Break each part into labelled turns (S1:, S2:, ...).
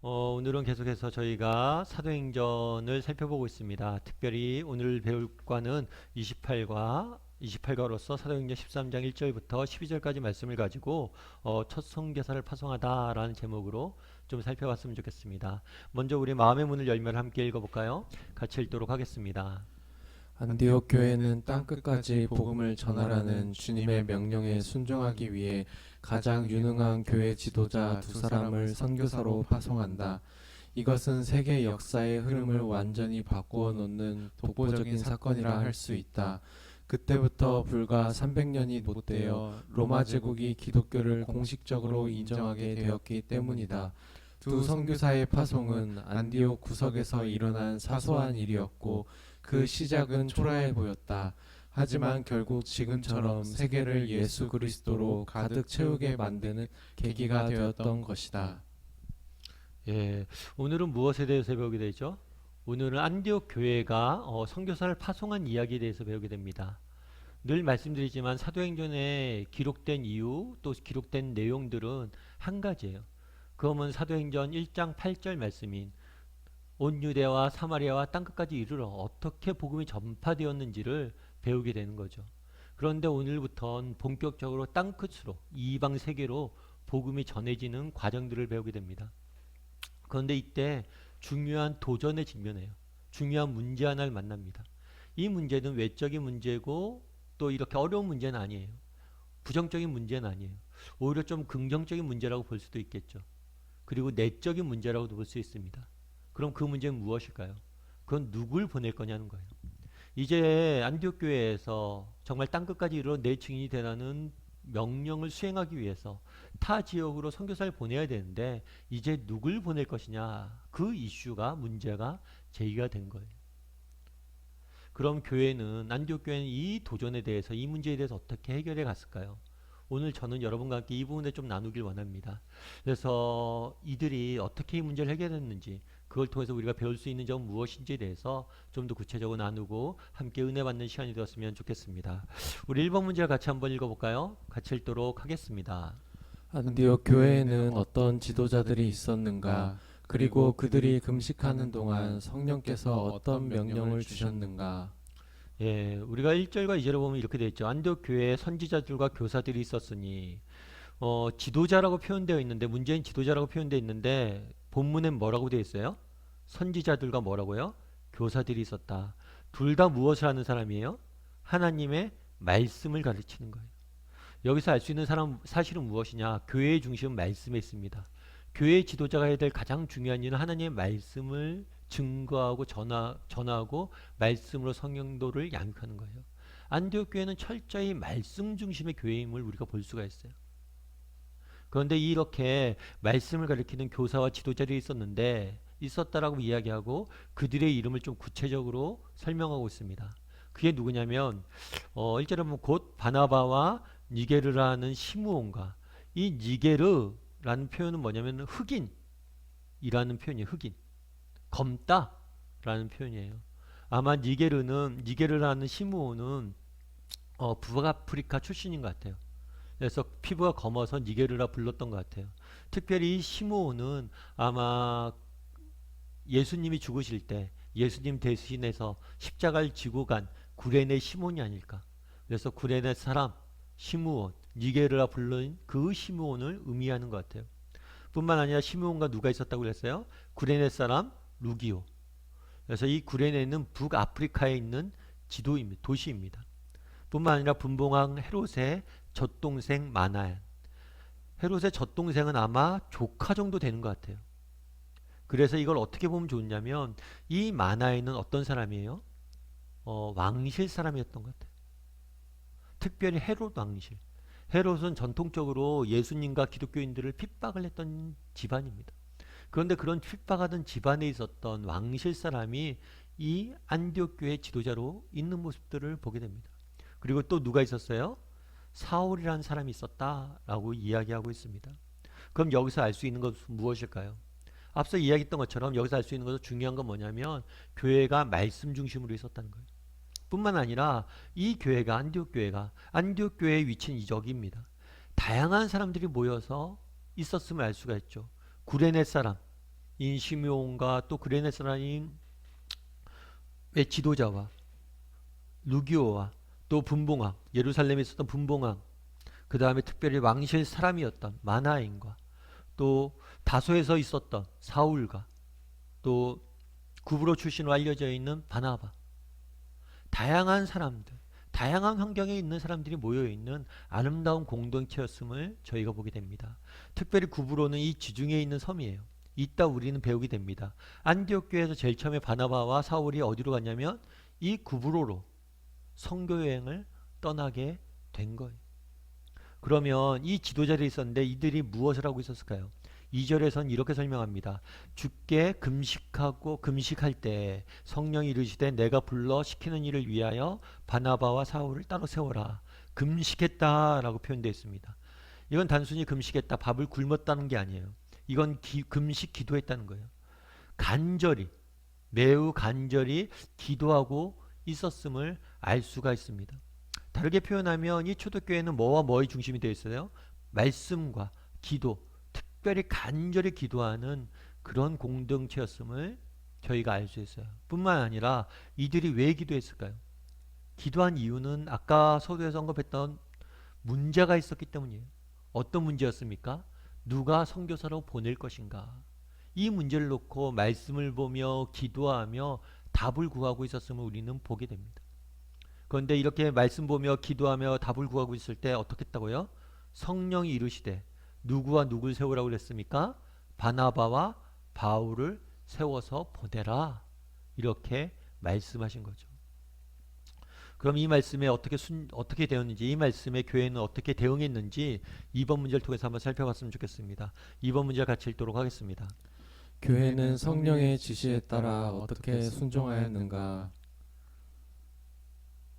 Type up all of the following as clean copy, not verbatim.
S1: 오늘은 계속해서 저희가 사도행전을 살펴보고 있습니다. 특별히 오늘 배울 과는 28과로서 사도행전 13장 1절부터 12절까지 말씀을 가지고 첫 선교사를 파송하다라는 제목으로 좀 살펴봤으면 좋겠습니다. 먼저 우리 마음의 문을 열면 함께 읽어볼까요? 같이 읽도록 하겠습니다.
S2: 안디옥 교회는 땅끝까지 복음을 전하라는 주님의 명령에 순종하기 위해 가장 유능한 교회 지도자 두 사람을 선교사로 파송한다. 이것은 세계 역사의 흐름을 완전히 바꾸어 놓는 독보적인 사건이라 할 수 있다. 그때부터 불과 300년이 못되어 로마 제국이 기독교를 공식적으로 인정하게 되었기 때문이다. 두 선교사의 파송은 안디옥 구석에서 일어난 사소한 일이었고 그 시작은 초라해 보였다. 하지만 결국 지금처럼 세계를 예수 그리스도로 가득 채우게 만드는 계기가 되었던 것이다.
S1: 예, 오늘은 무엇에 대해서 배우게 되죠? 오늘은 안디옥 교회가 선교사를 파송한 이야기에 대해서 배우게 됩니다. 늘 말씀드리지만 사도행전에 기록된 이유 또 기록된 내용들은 한 가지예요. 그것은 사도행전 1장 8절 말씀인 온 유대와 사마리아와 땅끝까지 이르러 어떻게 복음이 전파되었는지를 배우게 되는 거죠. 그런데 오늘부터는 본격적으로 땅끝으로 이방 세계로 복음이 전해지는 과정들을 배우게 됩니다. 그런데 이때 중요한 도전에 직면해요. 중요한 문제 하나를 만납니다. 이 문제는 외적인 문제고 또 이렇게 어려운 문제는 아니에요. 부정적인 문제는 아니에요. 오히려 좀 긍정적인 문제라고 볼 수도 있겠죠. 그리고 내적인 문제라고도 볼 수 있습니다. 그럼 그 문제는 무엇일까요? 그건 누굴 보낼 거냐는 거예요. 이제 안디옥 교회에서 정말 땅끝까지 이르러 내 증인이 되라는 명령을 수행하기 위해서 타 지역으로 선교사를 보내야 되는데 이제 누굴 보낼 것이냐, 그 이슈가 문제가 제기가 된 거예요. 그럼 교회는 안디옥 교회는 이 도전에 대해서 이 문제에 대해서 어떻게 해결해 갔을까요? 오늘 저는 여러분과 함께 이 부분에 좀 나누길 원합니다. 그래서 이들이 어떻게 이 문제를 해결했는지 그걸 통해서 우리가 배울 수 있는 점은 무엇인지에 대해서 좀 더 구체적으로 나누고 함께 은혜 받는 시간이 되었으면 좋겠습니다. 우리 1번 문제를 같이 한번 읽어볼까요? 같이 읽도록 하겠습니다.
S2: 안디옥 교회에는 어떤 지도자들이 있었는가? 그리고 그들이 금식하는 동안 성령께서 어떤 명령을 주셨는가?
S1: 예, 우리가 1절과 2절을 보면 이렇게 되어 있죠. 안디옥 교회에 선지자들과 교사들이 있었으니 지도자라고 표현되어 있는데 문제는 지도자라고 표현되어 있는데 본문엔 뭐라고 되어 있어요? 선지자들과 뭐라고요? 교사들이 있었다. 둘 다 무엇을 하는 사람이에요? 하나님의 말씀을 가르치는 거예요. 여기서 알 수 있는 사실은 무엇이냐? 교회의 중심은 말씀에 있습니다. 교회의 지도자가 해야 될 가장 중요한 일은 하나님의 말씀을 증거하고 전하고 말씀으로 성령도를 양육하는 거예요. 안디옥 교회는 철저히 말씀 중심의 교회임을 우리가 볼 수가 있어요. 그런데 이렇게 말씀을 가리키는 교사와 지도자들이 있었다라고 이야기하고 그들의 이름을 좀 구체적으로 설명하고 있습니다. 그게 누구냐면 1절에 보면 곧 바나바와 니게르라는 시므온과 이 니게르라는 표현은 뭐냐면 흑인이라는 표현이에요. 흑인. 검다라는 표현이에요. 아마 니게르라는 시므온은 북아프리카 출신인 것 같아요. 그래서 피부가 검어서 니게르라 불렀던 것 같아요. 특별히 이 시므온은 아마 예수님이 죽으실 때 예수님 대신해서 십자가를 지고 간 구레네 시몬이 아닐까. 그래서 구레네 사람 시므온, 니게르라 불린 그 시므온을 의미하는 것 같아요. 뿐만 아니라 시므온과 누가 있었다고 그랬어요? 구레네 사람 루기오. 그래서 이 구레네는 북아프리카에 있는 도시입니다. 뿐만 아니라 분봉왕 헤롯의 젖동생 마나엘. 헤롯의 젖동생은 아마 조카 정도 되는 것 같아요. 그래서 이걸 어떻게 보면 좋냐면 이 마나엘은 어떤 사람이에요? 왕실 사람이었던 것 같아요. 특별히 헤롯 왕실. 헤롯은 전통적으로 예수님과 기독교인들을 핍박을 했던 집안입니다. 그런데 그런 핍박하던 집안에 있었던 왕실 사람이 이 안디옥 교회 지도자로 있는 모습들을 보게 됩니다. 그리고 또 누가 있었어요? 사울이라는 사람이 있었다라고 이야기하고 있습니다. 그럼 여기서 알 수 있는 것은 무엇일까요? 앞서 이야기했던 것처럼 여기서 알 수 있는 것은 중요한 건 뭐냐면 교회가 말씀 중심으로 있었다는 거예요. 뿐만 아니라 이 교회가 안디옥 교회의 위치는 이적입니다. 다양한 사람들이 모여서 있었음을 알 수가 있죠. 구레네 사람, 시므온과 또 그레네사라인 의 지도자와 루기오와 또 분봉왕, 예루살렘에 있었던 분봉왕, 그 다음에 특별히 왕실 사람이었던 마나인과 또 다소에서 있었던 사울과 또 구브로 출신으로 알려져 있는 바나바, 다양한 사람들, 다양한 환경에 있는 사람들이 모여있는 아름다운 공동체였음을 저희가 보게 됩니다. 특별히 구브로는 이 지중해에 있는 섬이에요. 이따 우리는 배우게 됩니다. 안디옥 교회에서 제일 처음에 바나바와 사울이 어디로 갔냐면 이 구브로로 선교 여행을 떠나게 된 거예요. 그러면 이 지도자들이 있었는데 이들이 무엇을 하고 있었을까요? 2절에선 이렇게 설명합니다. 주께 금식할 때 성령이 이르시되 내가 불러 시키는 일을 위하여 바나바와 사울을 따로 세워라. 금식했다라고 표현되어 있습니다. 이건 단순히 금식했다, 밥을 굶었다는 게 아니에요. 이건 금식 기도했다는 거예요. 간절히, 매우 간절히 기도하고 있었음을 알 수가 있습니다. 다르게 표현하면 이 초대교회는 뭐와 뭐의 중심이 되어 있어요? 말씀과 기도, 특별히 간절히 기도하는 그런 공동체였음을 저희가 알 수 있어요. 뿐만 아니라 이들이 왜 기도했을까요? 기도한 이유는 아까 서두에서 언급했던 문제가 있었기 때문이에요. 어떤 문제였습니까? 누가 선교사로 보낼 것인가? 이 문제를 놓고 말씀을 보며 기도하며 답을 구하고 있었음을 우리는 보게 됩니다. 그런데 이렇게 말씀 보며 기도하며 답을 구하고 있을 때 어떻게 했다고요? 성령이 이르시되 누구와 누굴 세우라고 그랬습니까? 바나바와 바울을 세워서 보내라. 이렇게 말씀하신 거죠. 그럼 이 말씀에 어떻게 되었는지, 이 말씀에 교회는 어떻게 대응했는지 2번 문제를 통해서 한번 살펴봤으면 좋겠습니다. 2번 문제 같이 읽도록 하겠습니다.
S2: 교회는 성령의 지시에 따라 어떻게 순종하였는가?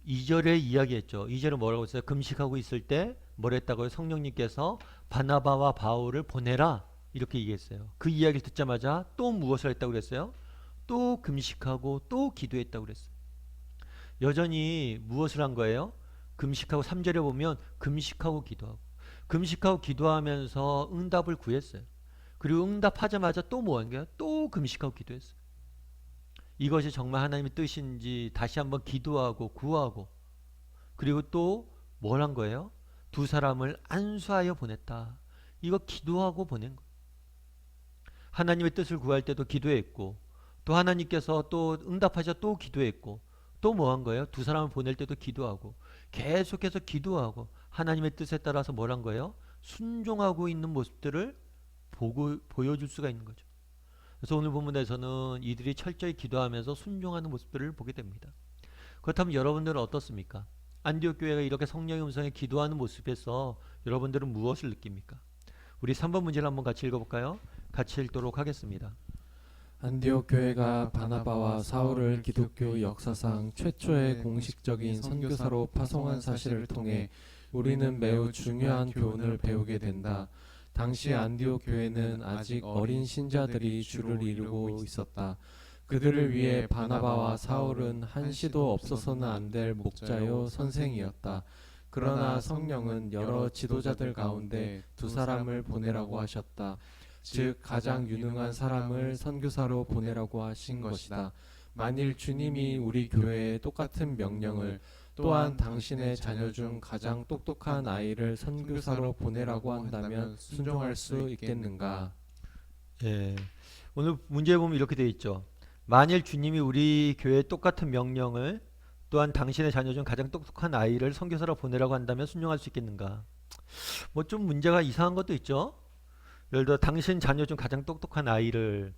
S1: 2절에 이야기했죠. 2절은 뭐라고 했어요? 금식하고 있을 때 뭘 했다고요? 성령님께서 바나바와 바울을 보내라. 이렇게 얘기했어요. 그 이야기를 듣자마자 또 무엇을 했다고 그랬어요? 또 금식하고 또 기도했다고 그랬어요. 여전히 무엇을 한 거예요? 금식하고 3절에 보면 금식하고 기도하고 금식하고 기도하면서 응답을 구했어요. 그리고 응답하자마자 또 뭐 한 거예요? 또 금식하고 기도했어요. 이것이 정말 하나님의 뜻인지 다시 한번 기도하고 구하고 그리고 또 뭘 한 거예요? 두 사람을 안수하여 보냈다. 이거 기도하고 보낸 거예요. 하나님의 뜻을 구할 때도 기도했고 또 하나님께서 또 응답하셔 또 기도했고 또 뭐 한 거예요? 두 사람을 보낼 때도 기도하고 계속해서 기도하고 하나님의 뜻에 따라서 뭘 한 거예요? 순종하고 있는 모습들을 보여줄 수가 있는 거죠. 그래서 오늘 본문에서는 이들이 철저히 기도하면서 순종하는 모습들을 보게 됩니다. 그렇다면 여러분들은 어떻습니까? 안디옥 교회가 이렇게 성령의 음성에 기도하는 모습에서 여러분들은 무엇을 느낍니까? 우리 3번 문제를 한번 같이 읽어볼까요? 같이 읽도록 하겠습니다.
S2: 안디옥 교회가 바나바와 사울을 기독교 역사상 최초의 공식적인 선교사로 파송한 사실을 통해 우리는 매우 중요한 교훈을 배우게 된다. 당시 안디옥 교회는 아직 어린 신자들이 주를 이루고 있었다. 그들을 위해 바나바와 사울은 한시도 없어서는 안 될 목자요 선생이었다. 그러나 성령은 여러 지도자들 가운데 두 사람을 보내라고 하셨다. 즉 가장 유능한 사람을 선교사로 보내라고 하신 것이다. 만일 주님이 우리 교회에 똑같은 명령을 또한 당신의 자녀 중 가장 똑똑한 아이를 선교사로 보내라고 한다면 순종할 수 있겠는가?
S1: 예, 오늘 문제에 보면 이렇게 되어 있죠. 만일 주님이 우리 교회에 똑같은 명령을 또한 당신의 자녀 중 가장 똑똑한 아이를 선교사로 보내라고 한다면 순종할 수 있겠는가? 뭐 좀 문제가 이상한 것도 있죠. 예를 들어 당신 자녀 중 가장 똑똑한 아이를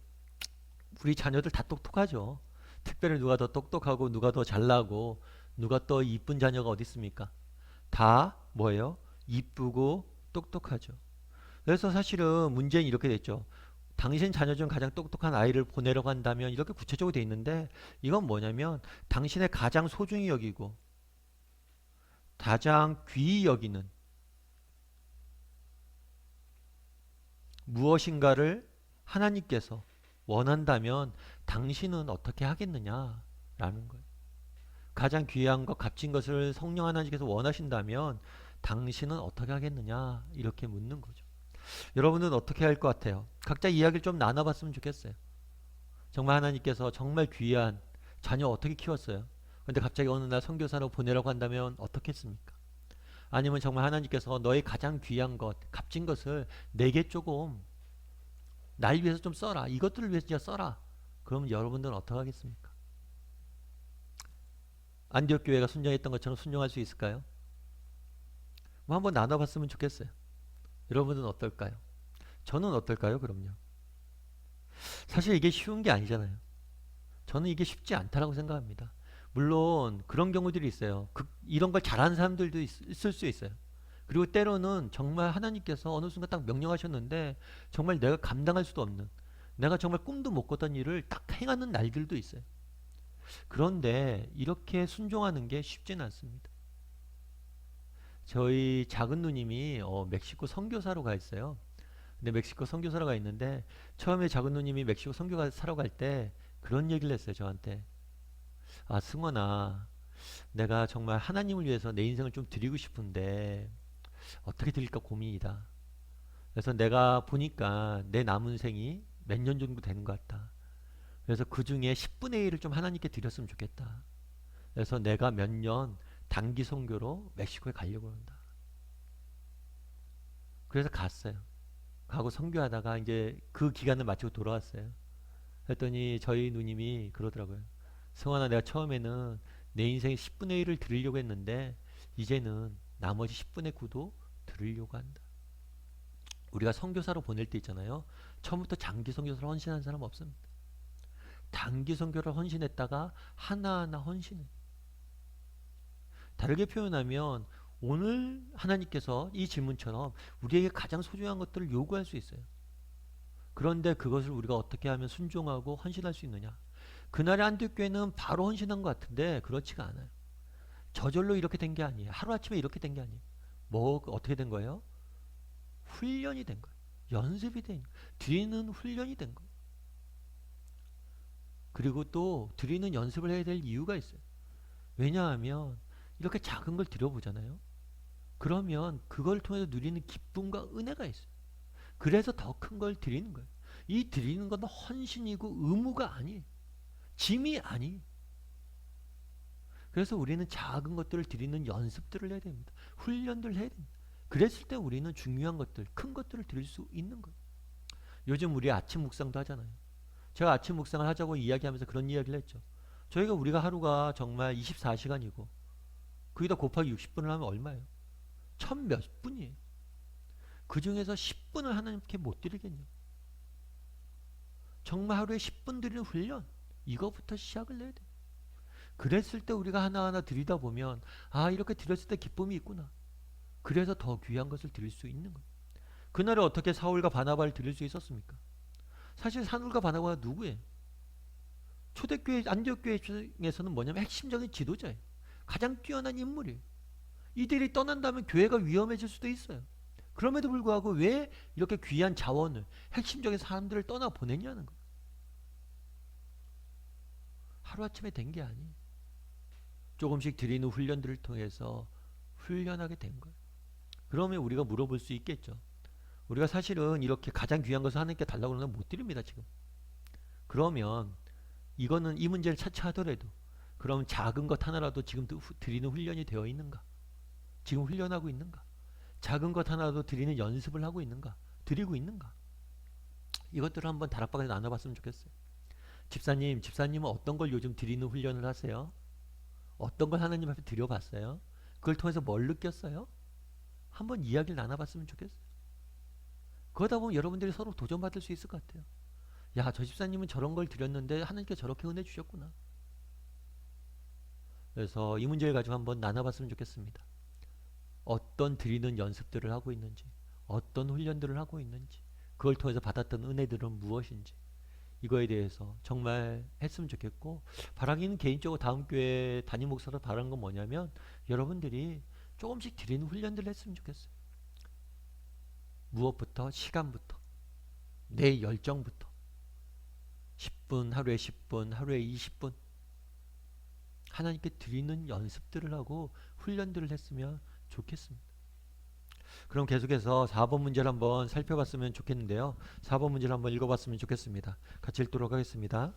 S1: 우리 자녀들 다 똑똑하죠. 특별히 누가 더 똑똑하고 누가 더 잘나고 누가 더 이쁜 자녀가 어디 있습니까? 다 뭐예요? 이쁘고 똑똑하죠. 그래서 사실은 문제는 이렇게 됐죠. 당신 자녀 중 가장 똑똑한 아이를 보내려고 한다면 이렇게 구체적으로 돼 있는데 이건 뭐냐면 당신의 가장 소중히 여기고 가장 귀히 여기는 무엇인가를 하나님께서 원한다면 당신은 어떻게 하겠느냐라는 거예요. 가장 귀한 것, 값진 것을 성령 하나님께서 원하신다면 당신은 어떻게 하겠느냐 이렇게 묻는 거죠. 여러분은 어떻게 할 것 같아요? 각자 이야기를 좀 나눠봤으면 좋겠어요. 정말 하나님께서 정말 귀한 자녀 어떻게 키웠어요? 근데 갑자기 어느 날 선교사로 보내라고 한다면 어떻게 했습니까? 아니면 정말 하나님께서 너의 가장 귀한 것, 값진 것을 내게 조금 날 위해서 좀 써라. 이것들을 위해서 진짜 써라. 그러면 여러분들은 어떻게 하겠습니까? 안디옥 교회가 순종했던 것처럼 순종할 수 있을까요? 뭐 한번 나눠봤으면 좋겠어요. 여러분은 어떨까요? 저는 어떨까요? 그럼요. 사실 이게 쉬운 게 아니잖아요. 저는 이게 쉽지 않다라고 생각합니다. 물론 그런 경우들이 있어요. 이런 걸 잘하는 사람들도 있을 수 있어요. 그리고 때로는 정말 하나님께서 어느 순간 딱 명령하셨는데 정말 내가 감당할 수도 없는, 내가 정말 꿈도 못 꿨던 일을 딱 행하는 날들도 있어요. 그런데 이렇게 순종하는 게 쉽지는 않습니다. 저희 작은 누님이 멕시코 선교사로 가 있어요. 근데 멕시코 선교사로 가 있는데 처음에 작은 누님이 멕시코 선교사로 갈 때 그런 얘기를 했어요, 저한테. 아, 승원아, 내가 정말 하나님을 위해서 내 인생을 좀 드리고 싶은데 어떻게 드릴까 고민이다. 그래서 내가 보니까 내 남은 생이 몇 년 정도 되는 것 같다. 그래서 그 중에 10분의 1을 좀 하나님께 드렸으면 좋겠다. 그래서 내가 몇 년 단기 선교로 멕시코에 가려고 한다. 그래서 갔어요. 가고 선교하다가 이제 그 기간을 마치고 돌아왔어요. 했더니 저희 누님이 그러더라고요. 승환아, 내가 처음에는 내 인생의 10분의 1을 드리려고 했는데 이제는 나머지 10분의 9도 드리려고 한다. 우리가 선교사로 보낼 때 있잖아요. 처음부터 장기 선교사로 헌신한 사람 없습니다. 단기 선교를 헌신했다가 하나하나 헌신해. 다르게 표현하면 오늘 하나님께서 이 질문처럼 우리에게 가장 소중한 것들을 요구할 수 있어요. 그런데 그것을 우리가 어떻게 하면 순종하고 헌신할 수 있느냐? 그날의 안디옥교회는 바로 헌신한 것 같은데 그렇지가 않아요. 저절로 이렇게 된 게 아니에요. 하루아침에 이렇게 된 게 아니에요. 뭐 어떻게 된 거예요? 훈련이 된 거예요. 연습이 된 거예요. 드리는 훈련이 된 거예요. 그리고 또 드리는 연습을 해야 될 이유가 있어요. 왜냐하면 이렇게 작은 걸 드려보잖아요. 그러면 그걸 통해서 누리는 기쁨과 은혜가 있어요. 그래서 더 큰 걸 드리는 거예요. 이 드리는 건 헌신이고 의무가 아니에요. 짐이 아니에요. 그래서 우리는 작은 것들을 드리는 연습들을 해야 됩니다. 훈련들을 해야 됩니다. 그랬을 때 우리는 중요한 것들, 큰 것들을 드릴 수 있는 거예요. 요즘 우리 아침 묵상도 하잖아요. 제가 아침 묵상을 하자고 이야기하면서 그런 이야기를 했죠. 우리가 하루가 정말 24시간이고 거기다 곱하기 60분을 하면 얼마예요? 천 몇 분이에요. 그 중에서 10분을 하나님께 못 드리겠냐? 정말 하루에 10분 드리는 훈련, 이거부터 시작을 해야 돼. 그랬을 때 우리가 하나하나 드리다 보면 아, 이렇게 드렸을 때 기쁨이 있구나. 그래서 더 귀한 것을 드릴 수 있는 거예요. 그날에 어떻게 사울과 바나바를 드릴 수 있었습니까? 사실 사울과 바나바가 누구예요? 초대교회 안디옥 교회 중에서는 뭐냐면 핵심적인 지도자예요. 가장 뛰어난 인물이에요. 이들이 떠난다면 교회가 위험해질 수도 있어요. 그럼에도 불구하고 왜 이렇게 귀한 자원을, 핵심적인 사람들을 떠나 보냈냐는 거예요. 하루아침에 된 게 아니에요. 조금씩 드리는 훈련들을 통해서 훈련하게 된 거예요. 그러면 우리가 물어볼 수 있겠죠. 우리가 사실은 이렇게 가장 귀한 것을 하나님께 달라고 그러면 못 드립니다, 지금. 그러면 이거는 이 문제를 차치하더라도 그럼 작은 것 하나라도 지금 드리는 훈련이 되어 있는가? 지금 훈련하고 있는가? 작은 것 하나라도 드리는 연습을 하고 있는가? 드리고 있는가? 이것들을 한번 다락방에서 나눠봤으면 좋겠어요. 집사님은 어떤 걸 요즘 드리는 훈련을 하세요? 어떤 걸 하나님 앞에 드려봤어요? 그걸 통해서 뭘 느꼈어요? 한번 이야기를 나눠봤으면 좋겠어요. 그러다 보면 여러분들이 서로 도전받을 수 있을 것 같아요. 야, 저 집사님은 저런 걸 드렸는데 하나님께 저렇게 은혜 주셨구나. 그래서 이 문제를 가지고 한번 나눠봤으면 좋겠습니다. 어떤 드리는 연습들을 하고 있는지, 어떤 훈련들을 하고 있는지, 그걸 통해서 받았던 은혜들은 무엇인지, 이거에 대해서 정말 했으면 좋겠고, 바라기는 개인적으로 다음 교회 담임 목사로 바라는 건 뭐냐면 여러분들이 조금씩 드리는 훈련들을 했으면 좋겠어요. 무엇부터? 시간부터, 내 열정부터. 10분, 하루에 10분, 하루에 20분 하나님께 드리는 연습들을 하고 훈련들을 했으면 좋겠습니다. 그럼 계속해서 4번 문제를 한번 살펴봤으면 좋겠는데요. 4번 문제를 한번 읽어봤으면 좋겠습니다. 같이 읽도록 하겠습니다.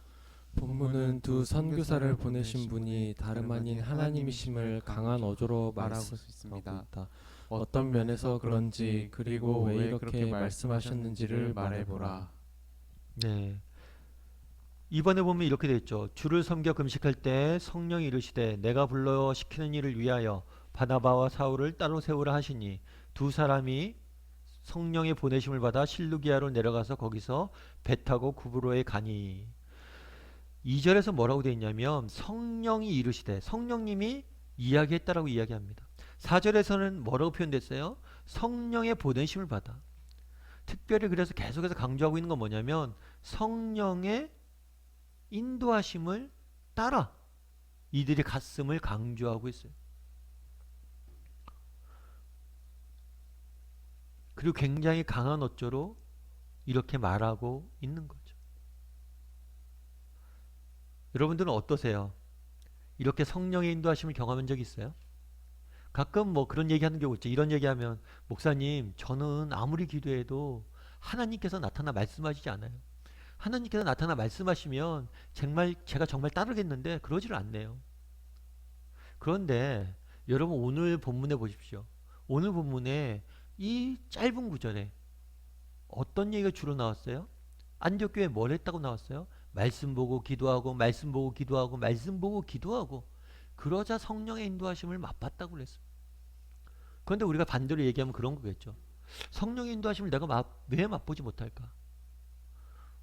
S2: 본문은 두 선교사를 보내신 분이 다름 아닌 하나님이심을 강한 어조로 말하고 있습니다. 어떤 면에서 그런지 그리고 왜 이렇게 말씀하셨는지를 말해보라.
S1: 네. 이번에 보면 이렇게 되어 있죠. 주를 섬겨 금식할 때 성령이 이르시되 내가 불러 시키는 일을 위하여 바나바와 사울을 따로 세우라 하시니 두 사람이 성령의 보내심을 받아 실루기아로 내려가서 거기서 배 타고 구브로에 가니. 2절에서 뭐라고 되어 있냐면 성령이 이르시되 성령님이 이야기했다라고 이야기합니다. 4절에서는 뭐라고 표현됐어요? 성령의 보내심을 받아. 특별히 그래서 계속해서 강조하고 있는 건 뭐냐면 성령의 인도하심을 따라 이들이 갔음을 강조하고 있어요. 그리고 굉장히 강한 어조로 이렇게 말하고 있는 거죠. 여러분들은 어떠세요? 이렇게 성령의 인도하심을 경험한 적 있어요? 가끔 뭐 그런 얘기하는 경우 있죠. 이런 얘기하면 목사님, 저는 아무리 기도해도 하나님께서 나타나 말씀하시지 않아요. 하나님께서 나타나 말씀하시면 정말 제가 정말 따르겠는데 그러지를 않네요. 그런데 여러분 오늘 본문에 보십시오. 오늘 본문에 이 짧은 구절에 어떤 얘기가 주로 나왔어요? 안디옥 교회에 뭘 했다고 나왔어요? 말씀 보고 기도하고 말씀 보고 기도하고 말씀 보고 기도하고 그러자 성령의 인도하심을 맛봤다고 그랬어요. 그런데 우리가 반대로 얘기하면 그런 거겠죠. 성령의 인도하심을 내가 왜 맛보지 못할까?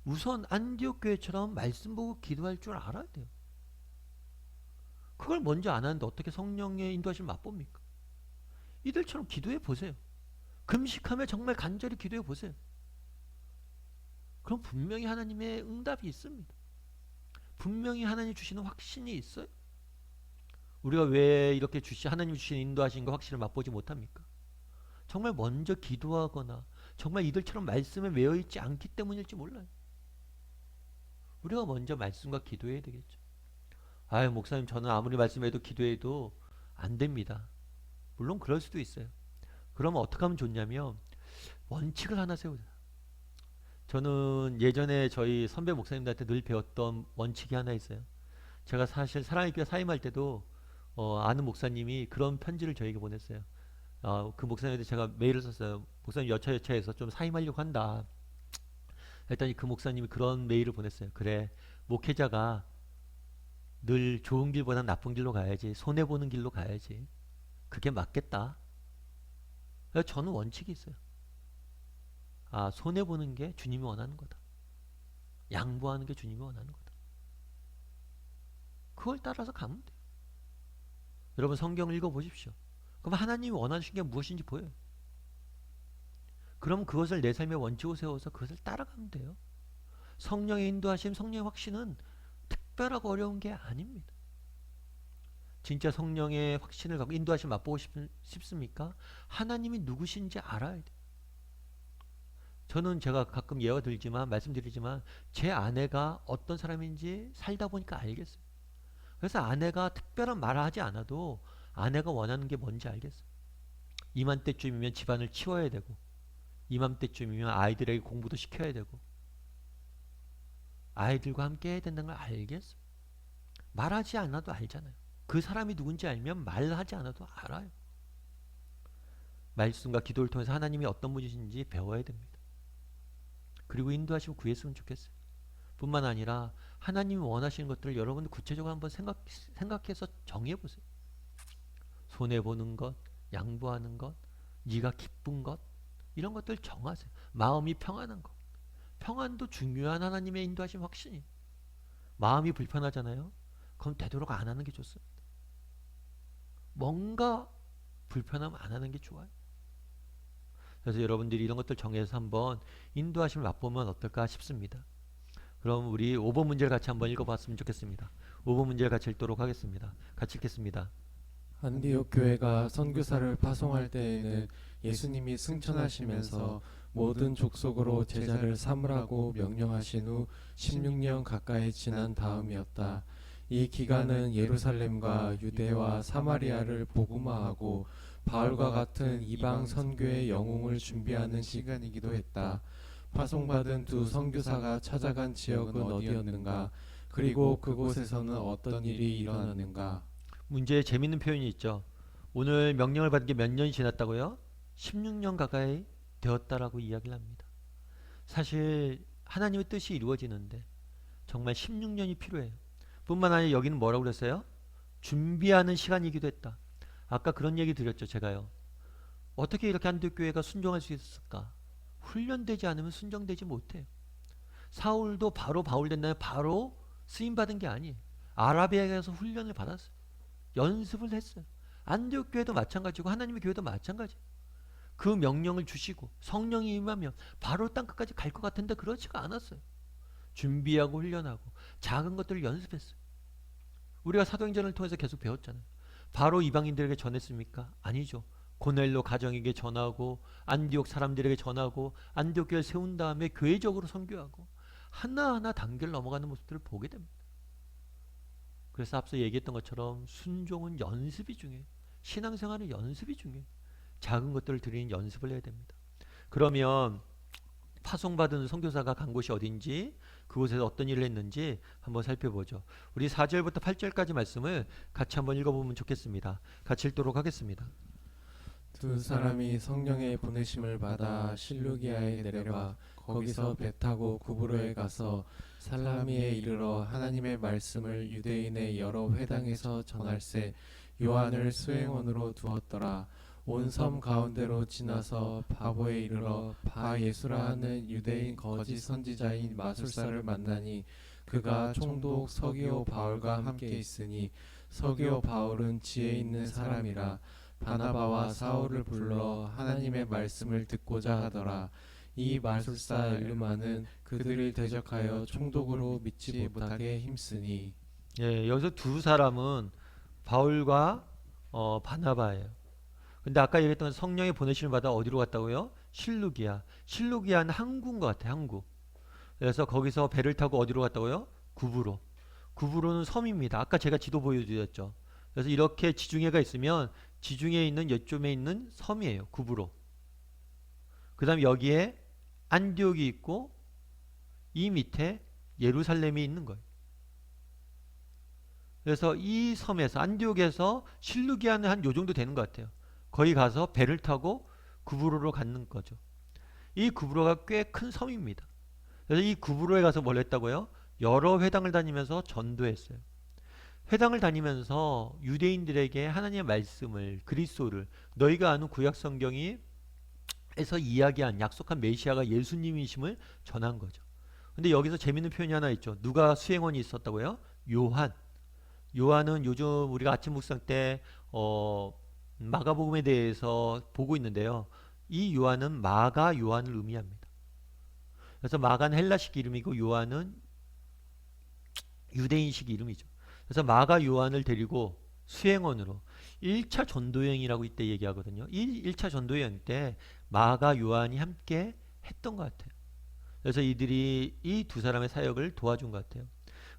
S1: 우선 안디옥 교회처럼 말씀 보고 기도할 줄 알아야 돼요. 그걸 먼저 안 하는데 어떻게 성령의 인도하심을 맛봅니까? 이들처럼 기도해 보세요. 금식하며 정말 간절히 기도해 보세요. 그럼 분명히 하나님의 응답이 있습니다. 분명히 하나님 주시는 확신이 있어요. 우리가 왜 이렇게 하나님 주시는 인도하신 확신을 맛보지 못합니까? 정말 먼저 기도하거나 정말 이들처럼 말씀에 매여있지 않기 때문일지 몰라요. 우리가 먼저 말씀과 기도해야 되겠죠. 아유 목사님 저는 아무리 말씀해도 기도해도 안 됩니다. 물론 그럴 수도 있어요. 그러면 어떻게 하면 좋냐면 원칙을 하나 세우자. 저는 예전에 저희 선배 목사님들한테 늘 배웠던 원칙이 하나 있어요. 제가 사실 사랑의 교회 사임할 때도 아는 목사님이 그런 편지를 저에게 보냈어요. 그 목사님한테 제가 메일을 썼어요. 목사님 여차여차해서 좀 사임하려고 한다. 했더니 그 목사님이 그런 메일을 보냈어요. 그래 목회자가 늘 좋은 길보다 나쁜 길로 가야지. 손해보는 길로 가야지. 그게 맞겠다. 그래서 저는 원칙이 있어요. 손해보는 게 주님이 원하는 거다. 양보하는 게 주님이 원하는 거다. 그걸 따라서 가면 돼요. 여러분 성경을 읽어보십시오. 그럼 하나님이 원하시는 게 무엇인지 보여요. 그럼 그것을 내 삶의 원칙으로 세워서 그것을 따라가면 돼요. 성령의 인도하심, 성령의 확신은 특별하고 어려운 게 아닙니다. 진짜 성령의 확신을 갖고 인도하심 맛보고 싶습니까? 하나님이 누구신지 알아야 돼요. 저는 제가 가끔 예화 들지만 말씀드리지만 제 아내가 어떤 사람인지 살다 보니까 알겠어요. 그래서 아내가 특별한 말을 하지 않아도 아내가 원하는 게 뭔지 알겠어요. 이맘때쯤이면 집안을 치워야 되고 이맘때쯤이면 아이들에게 공부도 시켜야 되고 아이들과 함께 해야 된다는 걸 알겠어요. 말하지 않아도 알잖아요. 그 사람이 누군지 알면 말하지 않아도 알아요. 말씀과 기도를 통해서 하나님이 어떤 분이신지 배워야 됩니다. 그리고 인도하시고 구했으면 좋겠어요. 뿐만 아니라 하나님이 원하시는 것들을 여러분들 구체적으로 한번 생각해서 정해보세요. 손해보는 것, 양보하는 것, 네가 기쁜 것 이런 것들 정하세요. 마음이 평안한 것. 평안도 중요한 하나님의 인도하심 확신이에요. 마음이 불편하잖아요. 그럼 되도록 안 하는 게 좋습니다. 뭔가 불편하면 안 하는 게 좋아요. 그래서 여러분들이 이런 것들 정해서 한번 인도하심을 맛보면 어떨까 싶습니다. 그럼 우리 5번 문제를 같이 한번 읽어봤으면 좋겠습니다. 5번 문제를 같이 읽도록 하겠습니다. 같이 읽겠습니다.
S2: 안디옥 교회가 선교사를 파송할 때에는 예수님이 승천하시면서 모든 족속으로 제자를 삼으라고 명령하신 후 16년 가까이 지난 다음이었다. 이 기간은 예루살렘과 유대와 사마리아를 복음화하고 바울과 같은 이방 선교의 영웅을 준비하는 시간이기도 했다. 파송받은 두 선교사가 찾아간 지역은 어디였는가? 그리고 그곳에서는 어떤 일이 일어났는가?
S1: 문제에 재밌는 표현이 있죠. 오늘 명령을 받은 게 몇 년이 지났다고요? 16년 가까이 되었다라고 이야기를 합니다. 사실 하나님의 뜻이 이루어지는데 정말 16년이 필요해요. 뿐만 아니라 여기는 뭐라고 그랬어요? 준비하는 시간이기도 했다. 아까 그런 얘기 드렸죠, 제가요. 어떻게 이렇게 안디옥교회가 순종할 수 있었을까? 훈련되지 않으면 순종되지 못해요. 사울도 바로 바울 된다면 바로 쓰임 받은 게 아니에요. 아라비아에 가서 훈련을 받았어요. 연습을 했어요. 안디옥 교회도 마찬가지고 하나님의 교회도 마찬가지예요. 그 명령을 주시고 성령이 임하면 바로 땅끝까지 갈 것 같은데 그렇지가 않았어요. 준비하고 훈련하고 작은 것들을 연습했어요. 우리가 사도행전을 통해서 계속 배웠잖아요. 바로 이방인들에게 전했습니까? 아니죠. 고넬로 가정에게 전하고 안디옥 사람들에게 전하고 안디옥 교회를 세운 다음에 교회적으로 선교하고 하나하나 단계를 넘어가는 모습들을 보게 됩니다. 그래서 앞서 얘기했던 것처럼 순종은 연습이 중요해요. 신앙생활은 연습이 중요해요. 작은 것들을 드리는 연습을 해야 됩니다. 그러면 파송받은 선교사가 간 곳이 어딘지 그곳에서 어떤 일을 했는지 한번 살펴보죠. 우리 4절부터 8절까지 말씀을 같이 한번 읽어보면 좋겠습니다. 같이 읽도록 하겠습니다.
S2: 두 사람이 성령의 보내심을 받아 실루기아에 내려가 거기서 배 타고 구브로에 가서 살라미에 이르러 하나님의 말씀을 유대인의 여러 회당에서 전할세 요한을 수행원으로 두었더라. 온 섬 가운데로 지나서 바보에 이르러 바 예수라 하는 유대인 거짓 선지자인 마술사를 만나니 그가 총독 서기오 바울과 함께 있으니 서기오 바울은 지혜 있는 사람이라. 바나바와 사울을 불러 하나님의 말씀을 듣고자 하더라. 이 마술사 엘루마는 그들을 대적하여 총독으로 믿지 못하게 힘쓰니.
S1: 예, 여기서 두 사람은 바울과 바나바예요. 근데 아까 얘기했던 성령의 보내심을 받아 어디로 갔다고요? 실루기아. 실루기아는 항구인 것 같아요. 항구. 그래서 거기서 배를 타고 어디로 갔다고요? 구브로. 구브로는 섬입니다. 아까 제가 지도 보여드렸죠. 그래서 이렇게 지중해가 있으면 지중해에 있는 요점에 있는 섬이에요. 구브로. 그 다음 여기에 안디옥이 있고 이 밑에 예루살렘이 있는 거예요. 그래서 이 섬에서 안디옥에서 실루기아는 한 요 정도 되는 것 같아요. 거기 가서 배를 타고 구브로로 가는 거죠. 이 구브로가 꽤 큰 섬입니다. 그래서 이 구브로에 가서 뭘 했다고요? 여러 회당을 다니면서 전도했어요. 회당을 다니면서 유대인들에게 하나님의 말씀을 그리스도를 너희가 아는 구약 성경이 에서 이야기한 약속한 메시아가 예수님이심을 전한 거죠. 근데 여기서 재밌는 표현이 하나 있죠. 누가 수행원이 있었다고요? 요한. 요한은 요즘 우리가 아침 묵상 때 마가복음에 대해서 보고 있는데요. 이 요한은 마가 요한을 의미합니다. 그래서 마가는 헬라식 이름이고 요한은 유대인식 이름이죠. 그래서 마가 요한을 데리고 수행원으로 1차 전도여행이라고 이때 얘기하거든요. 이 1차 전도여행 때 마가 요한이 함께 했던 것 같아요. 그래서 이들이 이 두 사람의 사역을 도와준 것 같아요.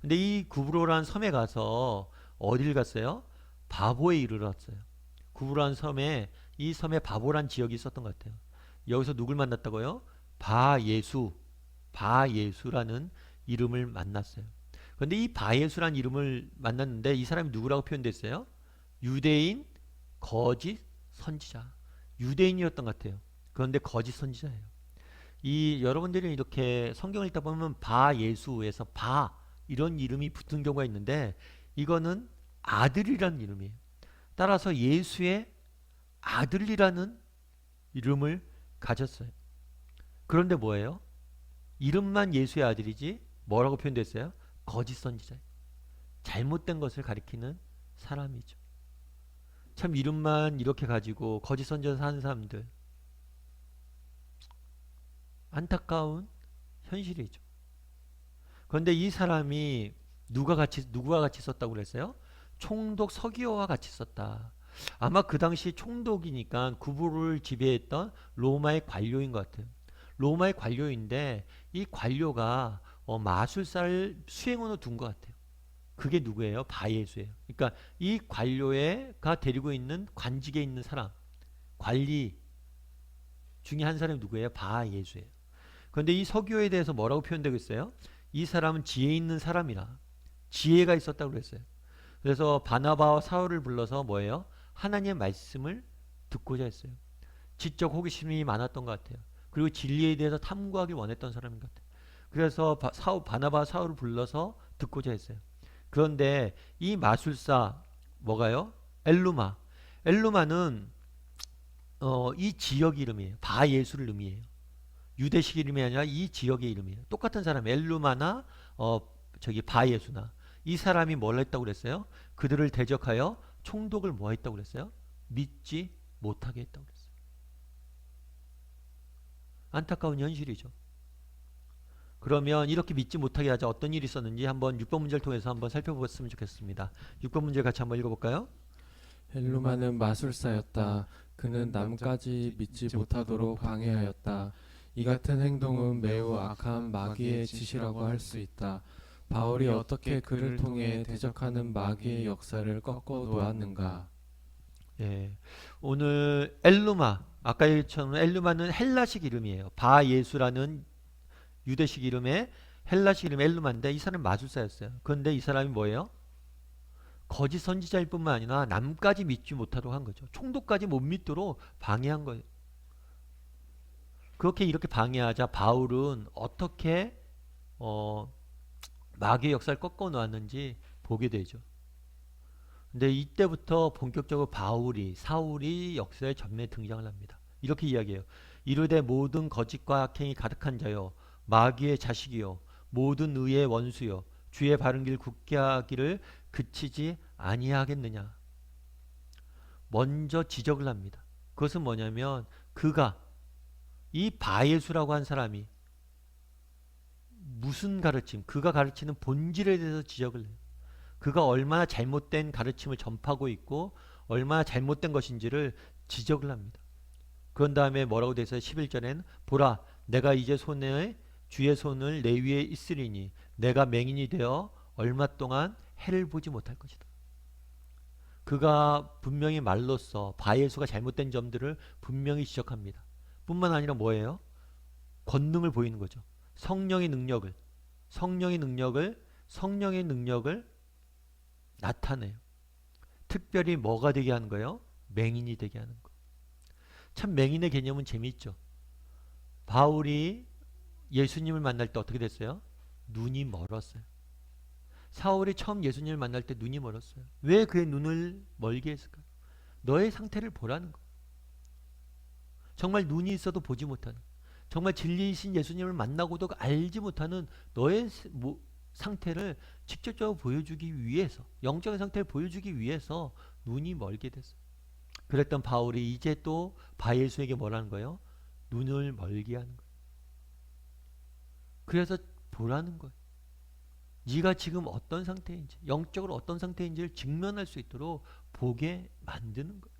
S1: 근데 이 구브로라는 섬에 가서 어딜 갔어요? 바보에 이르렀어요. 구브로라는 섬에 이 섬에 바보란 지역이 있었던 것 같아요. 여기서 누굴 만났다고요? 바예수라는 이름을 만났어요. 그런데 이 바예수라는 이름을 만났는데 이 사람이 누구라고 표현됐어요? 유대인 거짓 선지자. 유대인이었던 것 같아요. 그런데 거짓 선지자예요. 이 여러분들이 이렇게 성경을 읽다 보면 바예수에서 바 이런 이름이 붙은 경우가 있는데 이거는 아들이라는 이름이에요. 따라서 예수의 아들이라는 이름을 가졌어요. 그런데 뭐예요? 이름만 예수의 아들이지 뭐라고 표현됐어요? 거짓 선지자예요. 잘못된 것을 가리키는 사람이죠. 참 이름만 이렇게 가지고 거짓 선지자 사는 사람들 안타까운 현실이죠. 그런데 이 사람이 누가 같이 썼다고 그랬어요? 총독 서기오와 같이 썼다. 아마 그 당시 총독이니까 구부를 지배했던 로마의 관료인 것 같아요. 로마의 관료인데 이 관료가 마술사를 수행원으로 둔 것 같아요. 그게 누구예요? 바예수예요. 그러니까 이 관료가 데리고 있는 관직에 있는 사람, 관리 중에 한 사람이 누구예요? 바예수예요. 그런데 이 서기오에 대해서 뭐라고 표현되고 있어요? 이 사람은 지혜 있는 사람이라 지혜가 있었다고 그랬어요. 그래서 바나바와 사울을 불러서 뭐예요? 하나님의 말씀을 듣고자 했어요. 지적 호기심이 많았던 것 같아요. 그리고 진리에 대해서 탐구하길 원했던 사람인 것 같아요. 그래서 바나바와 사울을 불러서 듣고자 했어요. 그런데 이 마술사 뭐가요? 엘루마. 엘루마는 이 지역 이름이에요. 바예수를 의미해요. 유대식 이름이 아니라 이 지역의 이름이에요. 똑같은 사람 엘루마나 바예수나 이 사람이 뭘 했다고 그랬어요? 그들을 대적하여 총독을 뭐 했다고 그랬어요? 믿지 못하게 했다고 그랬어요. 안타까운 현실이죠. 그러면 이렇게 믿지 못하게 하자 어떤 일이 있었는지 한번 6번 문제를 통해서 한번 살펴보았으면 좋겠습니다. 6번 문제 같이 한번 읽어볼까요?
S2: 헬루마는 마술사였다. 그는 남까지 믿지 못하도록 방해하였다. 이 같은 행동은 매우 악한 마귀의 짓이라고 할 수 있다. 바울이 어떻게 그를 통해 대적하는 마귀의 역사를 꺾어 놓았는가?
S1: 예, 오늘 엘루마 아까 얘기처럼 엘루마는 헬라식 이름이에요. 바예수라는 유대식 이름의 헬라식 이름 엘루마인데 이 사람은 마술사였어요. 그런데 이 사람이 뭐예요? 거짓 선지자일 뿐만 아니라 남까지 믿지 못하도록 한 거죠. 총독까지 못 믿도록 방해한 거예요. 그렇게 이렇게 방해하자 바울은 어떻게 마귀의 역사를 꺾어 놓았는지 보게 되죠. 근데 이때부터 본격적으로 사울이 역사의 전면에 등장을 합니다. 이렇게 이야기해요. 이르되 모든 거짓과 악행이 가득한 자여 마귀의 자식이요 모든 의의 원수요 주의 바른 길 굳게 하기를 그치지 아니하겠느냐. 먼저 지적을 합니다. 그것은 뭐냐면 이 바예수라고 한 사람이 무슨 가르침, 그가 가르치는 본질에 대해서 지적을 해요. 그가 얼마나 잘못된 가르침을 전파하고 있고 얼마나 잘못된 것인지를 지적을 합니다. 그런 다음에 뭐라고 되어 있어요? 11절에는 보라 내가 이제 주의 손을 내 위에 있으리니 내가 맹인이 되어 얼마 동안 해를 보지 못할 것이다. 그가 분명히 말로써 바예수가 잘못된 점들을 분명히 지적합니다. 뿐만 아니라 뭐예요? 권능을 보이는 거죠. 성령의 능력을 나타내요. 특별히 뭐가 되게 하는 거예요? 맹인이 되게 하는 거. 참 맹인의 개념은 재미있죠. 바울이 예수님을 만날 때 어떻게 됐어요? 눈이 멀었어요. 사울이 처음 예수님을 만날 때 눈이 멀었어요. 왜 그의 눈을 멀게 했을까요? 너의 상태를 보라는 거. 정말 눈이 있어도 보지 못하는, 정말 진리이신 예수님을 만나고도 알지 못하는 너의 상태를 직접적으로 보여주기 위해서, 영적인 상태를 보여주기 위해서 눈이 멀게 됐어요. 그랬던 바울이 이제 또 바예수에게 뭐라는 거예요? 눈을 멀게 하는 거예요. 그래서 보라는 거예요. 네가 지금 어떤 상태인지, 영적으로 어떤 상태인지를 직면할 수 있도록 보게 만드는 거예요.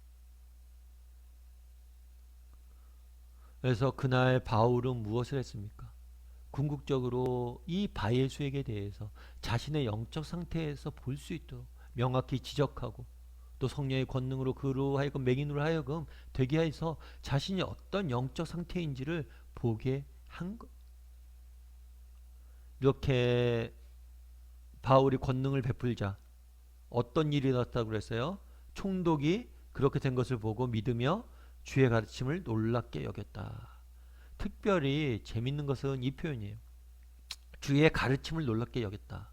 S1: 그래서 그날 바울은 무엇을 했습니까? 궁극적으로 이 바예수에게 대해서 자신의 영적 상태에서 볼 수 있도록 명확히 지적하고 또 성령의 권능으로 그로 하여금 맹인으로 하여금 되게 해서 자신이 어떤 영적 상태인지를 보게 한 것. 이렇게 바울이 권능을 베풀자 어떤 일이 일어났다고 그랬어요? 총독이 그렇게 된 것을 보고 믿으며 주의 가르침을 놀랍게 여겼다. 특별히 재밌는 것은 이 표현이에요. 주의 가르침을 놀랍게 여겼다.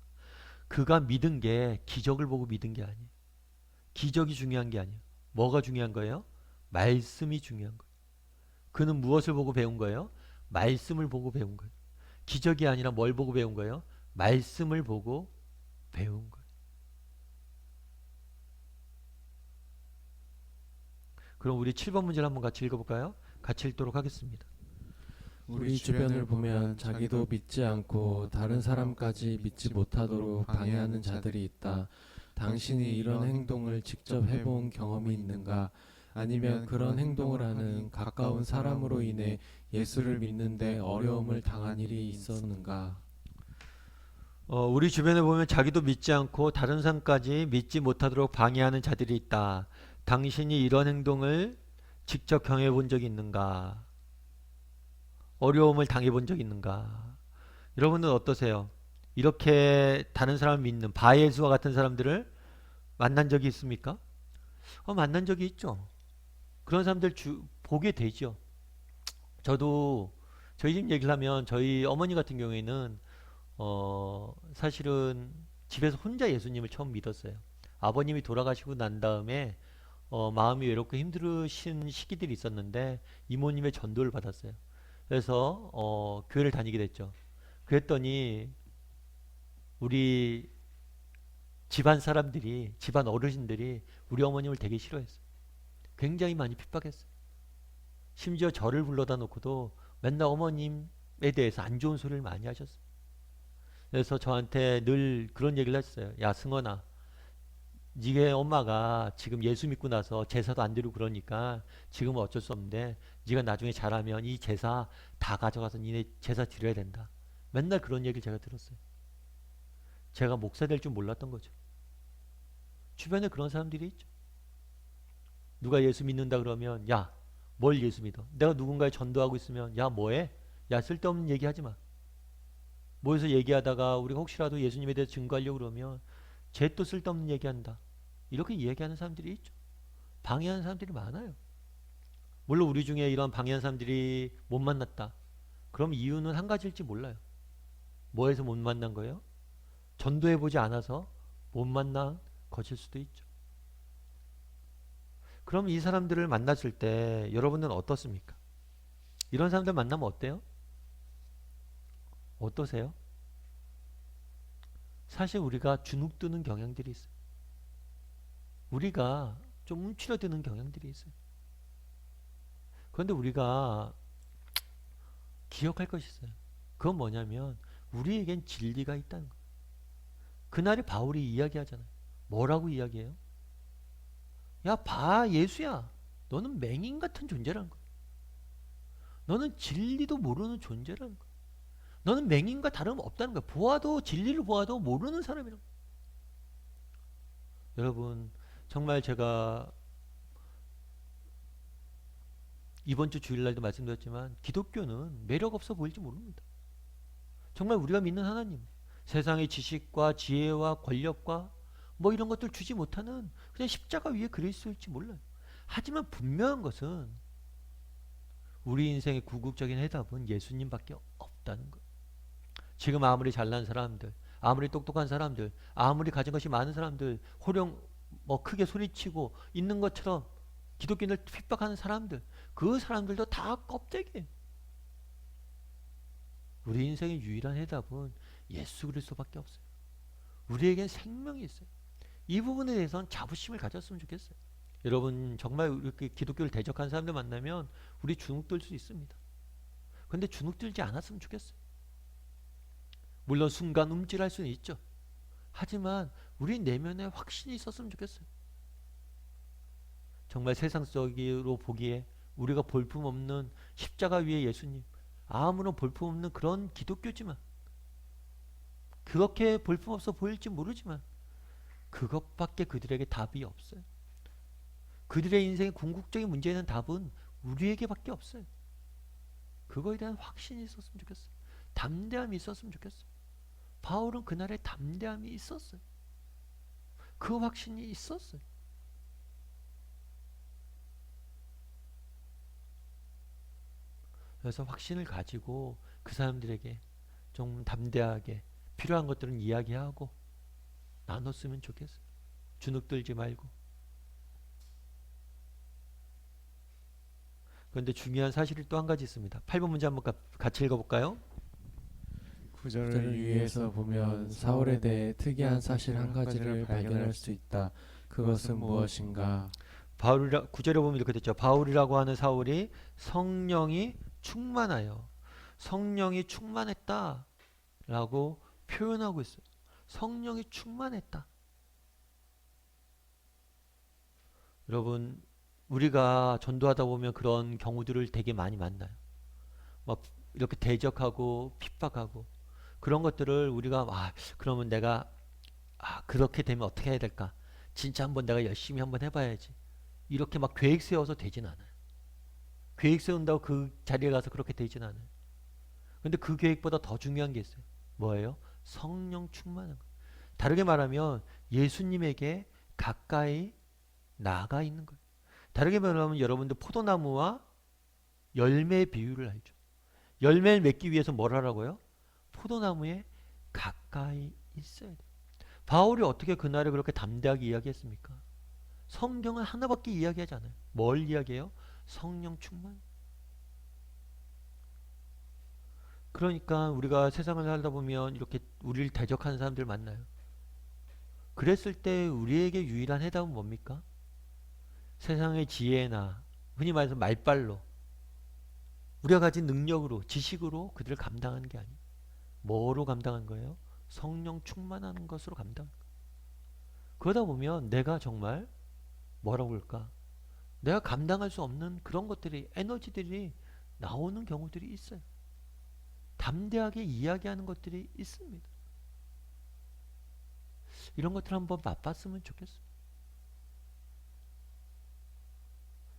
S1: 그가 믿은 게 기적을 보고 믿은 게 아니에요. 기적이 중요한 게 아니에요. 뭐가 중요한 거예요? 말씀이 중요한 거예요. 그는 무엇을 보고 배운 거예요? 말씀을 보고 배운 거예요. 기적이 아니라 뭘 보고 배운 거예요? 말씀을 보고 배운 거예요. 그럼 우리 7번 문제를 한번 같이 읽어볼까요? 같이 읽도록 하겠습니다.
S2: 우리 주변을 보면 자기도 믿지 않고 다른 사람까지 믿지 못하도록 방해하는 자들이 있다. 당신이 이런 행동을 직접 해본 경험이 있는가? 아니면 그런 행동을 하는 가까운 사람으로 인해 예수를 믿는데 어려움을 당한 일이 있었는가?
S1: 우리 주변에 보면 자기도 믿지 않고 다른 사람까지 믿지 못하도록 방해하는 자들이 있다. 당신이 이런 행동을 직접 경험해 본 적이 있는가? 어려움을 당해 본 적이 있는가? 여러분은 어떠세요? 이렇게 다른 사람을 믿는 바예수와 같은 사람들을 만난 적이 있습니까? 만난 적이 있죠. 그런 사람들 보게 되죠. 저도 저희 집 얘기를 하면 저희 어머니 같은 경우에는 사실은 집에서 혼자 예수님을 처음 믿었어요. 아버님이 돌아가시고 난 다음에 마음이 외롭고 힘드신 시기들이 있었는데 이모님의 전도를 받았어요. 그래서 교회를 다니게 됐죠. 그랬더니 우리 집안 사람들이, 집안 어르신들이 우리 어머님을 되게 싫어했어요. 굉장히 많이 핍박했어요. 심지어 저를 불러다 놓고도 맨날 어머님에 대해서 안 좋은 소리를 많이 하셨어요. 그래서 저한테 늘 그런 얘기를 했어요. 야, 승원아, 니네 엄마가 지금 예수 믿고 나서 제사도 안 드리고 그러니까 지금은 어쩔 수 없는데 네가 나중에 잘하면 이 제사 다 가져가서 니네 제사 드려야 된다. 맨날 그런 얘기를 제가 들었어요. 제가 목사 될 줄 몰랐던 거죠. 주변에 그런 사람들이 있죠. 누가 예수 믿는다 그러면 야, 뭘 예수 믿어? 내가 누군가에 전도하고 있으면 야, 뭐해? 야, 쓸데없는 얘기 하지 마. 모여서 얘기하다가 우리가 혹시라도 예수님에 대해서 증거하려고 그러면 쟤 또 쓸데없는 얘기한다. 이렇게 얘기하는 사람들이 있죠. 방해하는 사람들이 많아요. 물론 우리 중에 이런 방해하는 사람들이 못 만났다. 그럼 이유는 한 가지일지 몰라요. 뭐해서 못 만난 거예요? 전도해보지 않아서 못 만난 것일 수도 있죠. 그럼 이 사람들을 만났을 때 여러분은 어떻습니까? 이런 사람들 만나면 어때요? 어떠세요? 사실 우리가 주눅드는 경향들이 있어요. 우리가 좀 움츠러드는 경향들이 있어요. 그런데 우리가 기억할 것이 있어요. 그건 뭐냐면 우리에겐 진리가 있다는 거예요. 그날에 바울이 이야기하잖아요. 뭐라고 이야기해요? 야, 봐, 예수야. 너는 맹인 같은 존재라는 거야. 너는 진리도 모르는 존재라는 거야. 너는 맹인과 다름없다는 거야. 보아도 진리를 보아도 모르는 사람이라고. 여러분, 정말 제가 이번 주 주일날도 말씀드렸지만 기독교는 매력 없어 보일지 모릅니다. 정말 우리가 믿는 하나님, 세상의 지식과 지혜와 권력과 뭐 이런 것들 주지 못하는 그냥 십자가 위에 그리스도일지 몰라요. 하지만 분명한 것은 우리 인생의 궁극적인 해답은 예수님밖에 없다는 거예요. 지금 아무리 잘난 사람들, 아무리 똑똑한 사람들, 아무리 가진 것이 많은 사람들, 호령 뭐 크게 소리치고 있는 것처럼 기독교인을 핍박하는 사람들, 그 사람들도 다 껍데기예요. 우리 인생의 유일한 해답은 예수 그리스도밖에 없어요. 우리에겐 생명이 있어요. 이 부분에 대해서는 자부심을 가졌으면 좋겠어요. 여러분 정말 이렇게 기독교를 대적한 사람들 만나면 우리 주눅들 수 있습니다. 그런데 주눅들지 않았으면 좋겠어요. 물론 순간 움찔할 수는 있죠. 하지만 우리 내면에 확신이 있었으면 좋겠어요. 정말 세상 속으로 보기에 우리가 볼품없는 십자가 위에 예수님, 아무런 볼품없는 그런 기독교지만, 그렇게 볼품없어 보일지 모르지만 그것밖에 그들에게 답이 없어요. 그들의 인생의 궁극적인 문제에 대한 답은 우리에게밖에 없어요. 그거에 대한 확신이 있었으면 좋겠어요. 담대함이 있었으면 좋겠어요. 바울은 그날의 담대함이 있었어요. 그 확신이 있었어요. 그래서 확신을 가지고 그 사람들에게 좀 담대하게 필요한 것들은 이야기하고 나눴으면 좋겠어요. 주눅들지 말고. 그런데 중요한 사실이 또 한 가지 있습니다. 8번 문제 한번 같이 읽어볼까요?
S2: 구절을 유의해서 보면 사울에 대해 특이한 사실 한 가지를 발견할 수 있다. 그것은 무엇인가?
S1: 바울이라 9절에 보면 이렇게 됐죠. 바울이라고 하는 사울이 성령이 충만하여 성령이 충만했다라고 표현하고 있어요. 성령이 충만했다. 여러분 우리가 전도하다 보면 그런 경우들을 되게 많이 만나요. 막 이렇게 대적하고 핍박하고 그런 것들을 우리가 그러면 내가 그렇게 되면 어떻게 해야 될까? 진짜 한번 내가 열심히 한번 해봐야지. 이렇게 막 계획 세워서 되진 않아요. 계획 세운다고 그 자리에 가서 그렇게 되진 않아요. 근데 그 계획보다 더 중요한 게 있어요. 뭐예요? 성령 충만한 거. 다르게 말하면 예수님에게 가까이 나아가 있는 거예요. 다르게 말하면 여러분들 포도나무와 열매 비유를 알죠. 열매를 맺기 위해서 뭘 하라고요? 포도나무에 가까이 있어야 돼요. 바울이 어떻게 그날을 그렇게 담대하게 이야기했습니까? 성경은 하나밖에 이야기하지 않아요. 뭘 이야기해요? 성령 충만. 그러니까 우리가 세상을 살다 보면 이렇게 우리를 대적하는 사람들 만나요. 그랬을 때 우리에게 유일한 해답은 뭡니까? 세상의 지혜나 흔히 말해서 말빨로 우리가 가진 능력으로 지식으로 그들을 감당하는 게 아니에요. 뭐로 감당한 거예요? 성령 충만하는 것으로 감당. 그러다 보면 내가 정말 뭐라고 할까? 내가 감당할 수 없는 그런 것들이 에너지들이 나오는 경우들이 있어요. 담대하게 이야기하는 것들이 있습니다. 이런 것들 한번 맛봤으면 좋겠어요.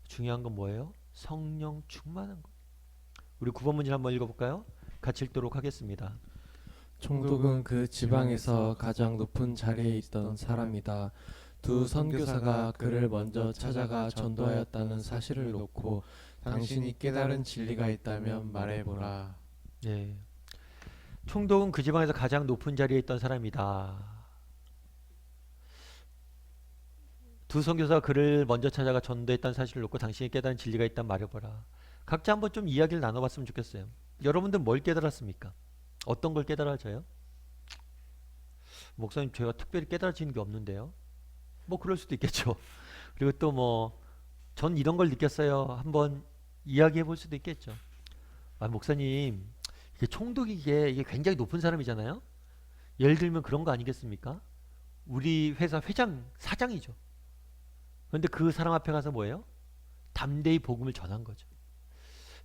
S1: 중요한 건 뭐예요? 성령 충만한 거. 우리 9번 문제 한번 읽어볼까요? 같이 읽도록 하겠습니다.
S2: 총독은 그 지방에서 가장 높은 자리에 있던 사람이다. 두 선교사가 그를 먼저 찾아가 전도하였다는 사실을 놓고 당신이 깨달은 진리가 있다면 말해보라.
S1: 네. 총독은 그 지방에서 가장 높은 자리에 있던 사람이다. 두 선교사가 그를 먼저 찾아가 전도했다는 사실을 놓고 당신이 깨달은 진리가 있다면 말해보라. 각자 한번 좀 이야기를 나눠봤으면 좋겠어요. 여러분들 뭘 깨달았습니까? 어떤 걸 깨달아져요? 목사님 제가 특별히 깨달아지는 게 없는데요. 뭐 그럴 수도 있겠죠. 그리고 또 뭐 전 이런 걸 느꼈어요. 한번 이야기해 볼 수도 있겠죠. 아, 목사님 이게 총독이 이게 굉장히 높은 사람이잖아요. 예를 들면 그런 거 아니겠습니까? 우리 회사 회장 사장이죠. 그런데 그 사람 앞에 가서 뭐예요? 담대히 복음을 전한 거죠.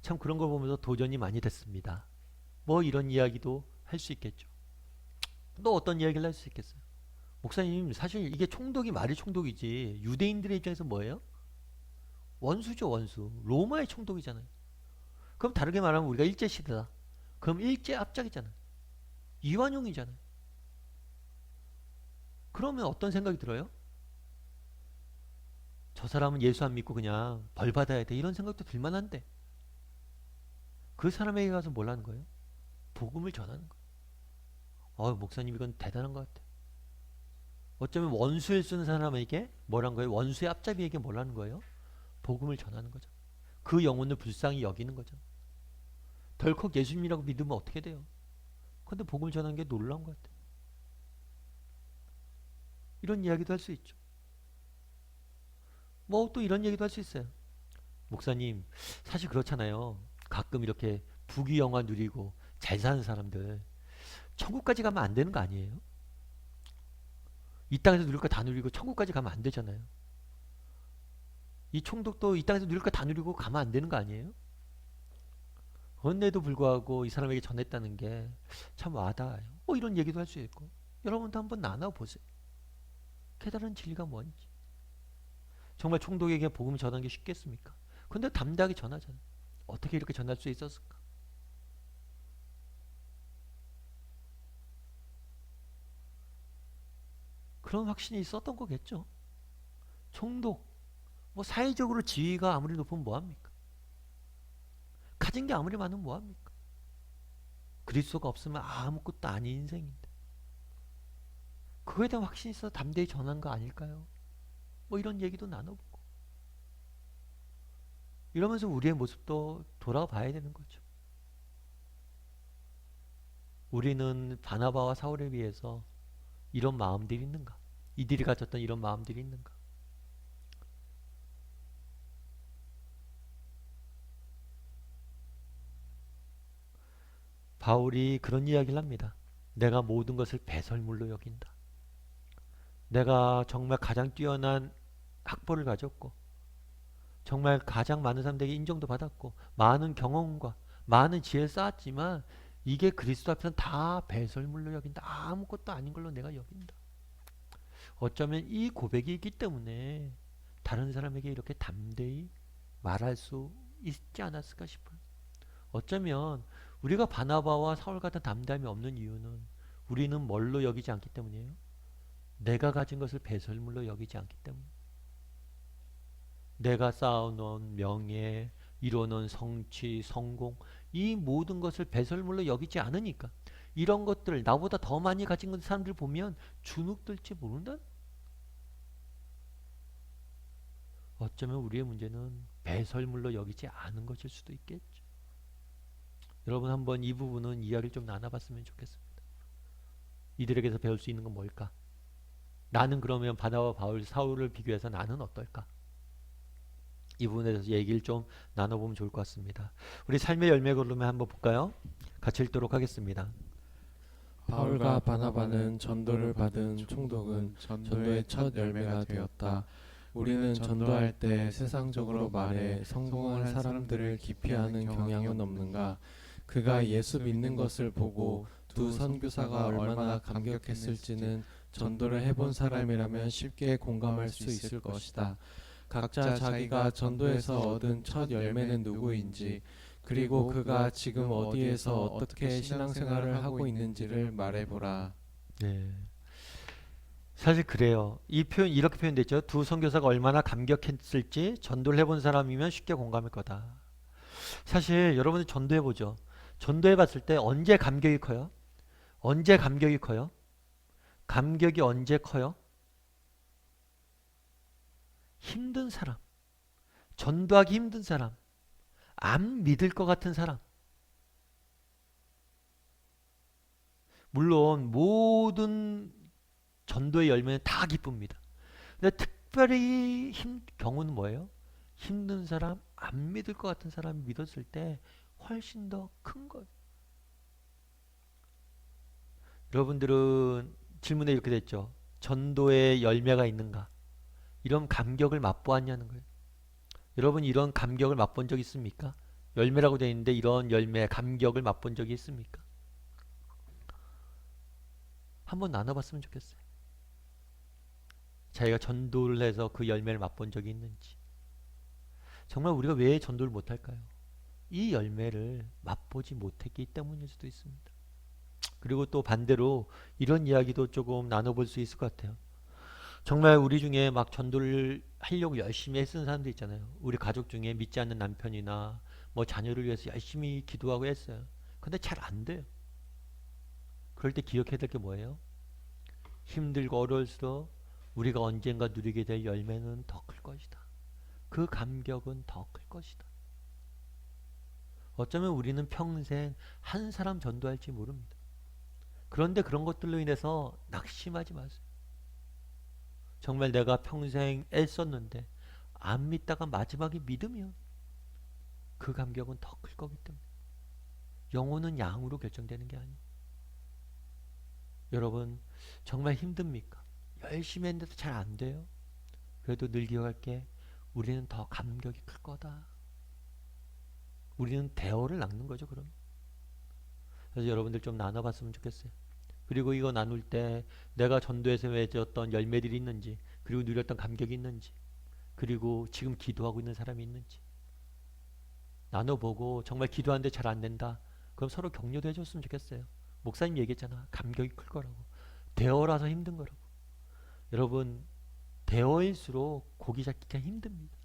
S1: 참 그런 걸 보면서 도전이 많이 됐습니다. 뭐 이런 이야기도 할 수 있겠죠. 또 어떤 이야기를 할 수 있겠어요? 목사님 사실 이게 총독이 말이 총독이지 유대인들의 입장에서 뭐예요? 원수죠 원수. 로마의 총독이잖아요. 그럼 다르게 말하면 우리가 일제시대다. 그럼 일제 압작이잖아요. 이완용이잖아요. 그러면 어떤 생각이 들어요? 저 사람은 예수 안 믿고 그냥 벌 받아야 돼 이런 생각도 들만한데 그 사람에게 가서 뭘 하는 거예요? 복음을 전하는 거예요. 목사님 이건 대단한 것 같아요. 어쩌면 원수를 쓰는 사람에게 뭘 한 거예요? 원수의 앞잡이에게 뭘 하는 거예요? 복음을 전하는 거죠. 그 영혼을 불쌍히 여기는 거죠. 덜컥 예수님이라고 믿으면 어떻게 돼요? 근데 복음을 전하는 게 놀라운 것 같아요. 이런 이야기도 할 수 있죠. 뭐 또 이런 얘기도 할 수 있어요. 목사님 사실 그렇잖아요. 가끔 이렇게 부귀영화 누리고 잘 사는 사람들 천국까지 가면 안 되는 거 아니에요? 이 땅에서 누릴 거 다 누리고 천국까지 가면 안 되잖아요. 이 총독도 이 땅에서 누릴 거 다 누리고 가면 안 되는 거 아니에요? 그런데도 불구하고 이 사람에게 전했다는 게 참 와닿아요. 뭐 이런 얘기도 할 수 있고 여러분도 한번 나눠보세요. 깨달은 진리가 뭔지. 정말 총독에게 복음을 전하는 게 쉽겠습니까? 근데 담대하게 전하잖아요. 어떻게 이렇게 전할 수 있었을까? 그런 확신이 있었던 거겠죠. 총독, 뭐 사회적으로 지위가 아무리 높으면 뭐합니까? 가진 게 아무리 많으면 뭐합니까? 그리스도가 없으면 아무것도 아닌 인생인데 그거에 대한 확신이 있어서 담대히 전한 거 아닐까요? 뭐 이런 얘기도 나눠보고 이러면서 우리의 모습도 돌아봐야 되는 거죠. 우리는 바나바와 사울에 비해서 이런 마음들이 있는가? 이들이 가졌던 이런 마음들이 있는가? 바울이 그런 이야기를 합니다. 내가 모든 것을 배설물로 여긴다. 내가 정말 가장 뛰어난 학벌을 가졌고 정말 가장 많은 사람들에게 인정도 받았고 많은 경험과 많은 지혜를 쌓았지만 이게 그리스도 앞에서는 다 배설물로 여긴다. 아무것도 아닌 걸로 내가 여긴다. 어쩌면 이 고백이 있기 때문에 다른 사람에게 이렇게 담대히 말할 수 있지 않았을까 싶어요. 어쩌면 우리가 바나바와 사울 같은 담담이 없는 이유는 우리는 뭘로 여기지 않기 때문이에요. 내가 가진 것을 배설물로 여기지 않기 때문. 내가 쌓아놓은 명예, 이뤄놓은 성취, 성공, 이 모든 것을 배설물로 여기지 않으니까 이런 것들 나보다 더 많이 가진 사람들 보면 주눅들지 모른다. 어쩌면 우리의 문제는 배설물로 여기지 않은 것일 수도 있겠죠. 여러분 한번 이 부분은 이야기를 좀 나눠봤으면 좋겠습니다. 이들에게서 배울 수 있는 건 뭘까? 나는 그러면 바나바와 바울, 사울을 비교해서 나는 어떨까? 이 부분에 대해서 얘기를 좀 나눠보면 좋을 것 같습니다. 우리 삶의 열매 걸음에 한번 볼까요? 같이 읽도록 하겠습니다.
S2: 바울과 바나바는 전도를 받은 총독은 전도의 첫 열매가 되었다. 우리는 전도할 때 세상적으로 말해 성공한 사람들을 기피하는 경향은 없는가? 그가 예수 믿는 것을 보고 두 선교사가 얼마나 감격했을지는 전도를 해본 사람이라면 쉽게 공감할 수 있을 것이다. 각자 자기가 전도에서 얻은 첫 열매는 누구인지, 그리고 그가 지금 어디에서 어떻게 신앙생활을 하고 있는지를 말해보라.
S1: 네. 사실 그래요. 이 표현 이렇게 표현됐죠. 두 선교사가 얼마나 감격했을지 전도를 해본 사람이면 쉽게 공감할 거다. 사실 여러분들 전도해보죠. 전도해봤을 때 언제 감격이 커요? 언제 감격이 커요? 감격이 언제 커요? 힘든 사람, 전도하기 힘든 사람, 안 믿을 것 같은 사람. 물론 모든 전도의 열매는 다 기쁩니다. 근데 특별히 경우는 뭐예요? 힘든 사람, 안 믿을 것 같은 사람이 믿었을 때 훨씬 더 큰 거예요. 여러분들은 질문에 이렇게 됐죠. 전도의 열매가 있는가? 이런 감격을 맛보았냐는 거예요. 여러분 이런 감격을 맛본 적 있습니까? 열매라고 되어 있는데 이런 열매, 감격을 맛본 적이 있습니까? 한번 나눠봤으면 좋겠어요. 자기가 전도를 해서 그 열매를 맛본 적이 있는지. 정말 우리가 왜 전도를 못할까요? 이 열매를 맛보지 못했기 때문일 수도 있습니다. 그리고 또 반대로 이런 이야기도 조금 나눠볼 수 있을 것 같아요. 정말 우리 중에 막 전도를 하려고 열심히 애쓰는 사람들 있잖아요. 우리 가족 중에 믿지 않는 남편이나 뭐 자녀를 위해서 열심히 기도하고 했어요. 근데 잘 안 돼요. 그럴 때 기억해야 될 게 뭐예요? 힘들고 어려울수록 우리가 언젠가 누리게 될 열매는 더 클 것이다. 그 감격은 더 클 것이다. 어쩌면 우리는 평생 한 사람 전도할지 모릅니다. 그런데 그런 것들로 인해서 낙심하지 마세요. 정말 내가 평생 애썼는데 안 믿다가 마지막에 믿으면 그 감격은 더 클 거기 때문에 영혼은 양으로 결정되는 게 아니에요. 여러분 정말 힘듭니까? 열심히 했는데도 잘 안 돼요. 그래도 늘 기억할게. 우리는 더 감격이 클 거다. 우리는 대어를 낚는 거죠. 그럼 그래서 여러분들 좀 나눠봤으면 좋겠어요. 그리고 이거 나눌 때 내가 전도에서 맺었던 열매들이 있는지, 그리고 누렸던 감격이 있는지, 그리고 지금 기도하고 있는 사람이 있는지 나눠보고, 정말 기도하는데 잘 안 된다 그럼 서로 격려도 해줬으면 좋겠어요. 목사님 얘기했잖아. 감격이 클 거라고. 대어라서 힘든 거라고. 여러분 대어일수록 고기 잡기가 힘듭니다.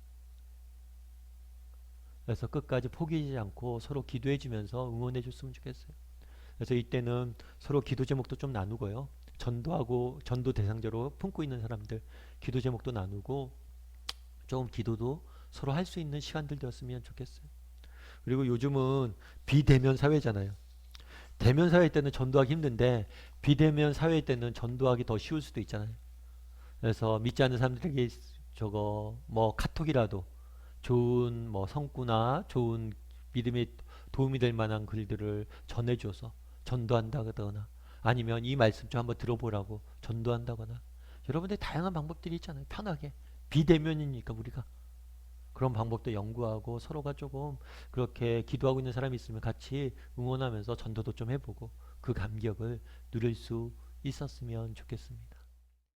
S1: 그래서 끝까지 포기하지 않고 서로 기도해 주면서 응원해 줬으면 좋겠어요. 그래서 이때는 서로 기도 제목도 좀 나누고요. 전도하고 전도 대상자로 품고 있는 사람들 기도 제목도 나누고 조금 기도도 서로 할 수 있는 시간들 되었으면 좋겠어요. 그리고 요즘은 비대면 사회잖아요. 대면 사회 때는 전도하기 힘든데 비대면 사회 때는 전도하기 더 쉬울 수도 있잖아요. 그래서 믿지 않는 사람들에게 저거 뭐 카톡이라도 좋은 뭐 성구나 좋은 믿음에 도움이 될 만한 글들을 전해줘서 전도한다거나 아니면 이 말씀 좀 한번 들어보라고 전도한다거나 여러분들 다양한 방법들이 있잖아요. 편하게 비대면이니까 우리가 그런 방법도 연구하고 서로가 조금 그렇게 기도하고 있는 사람이 있으면 같이 응원하면서 전도도 좀 해보고 그 감격을 누릴 수 있었으면 좋겠습니다.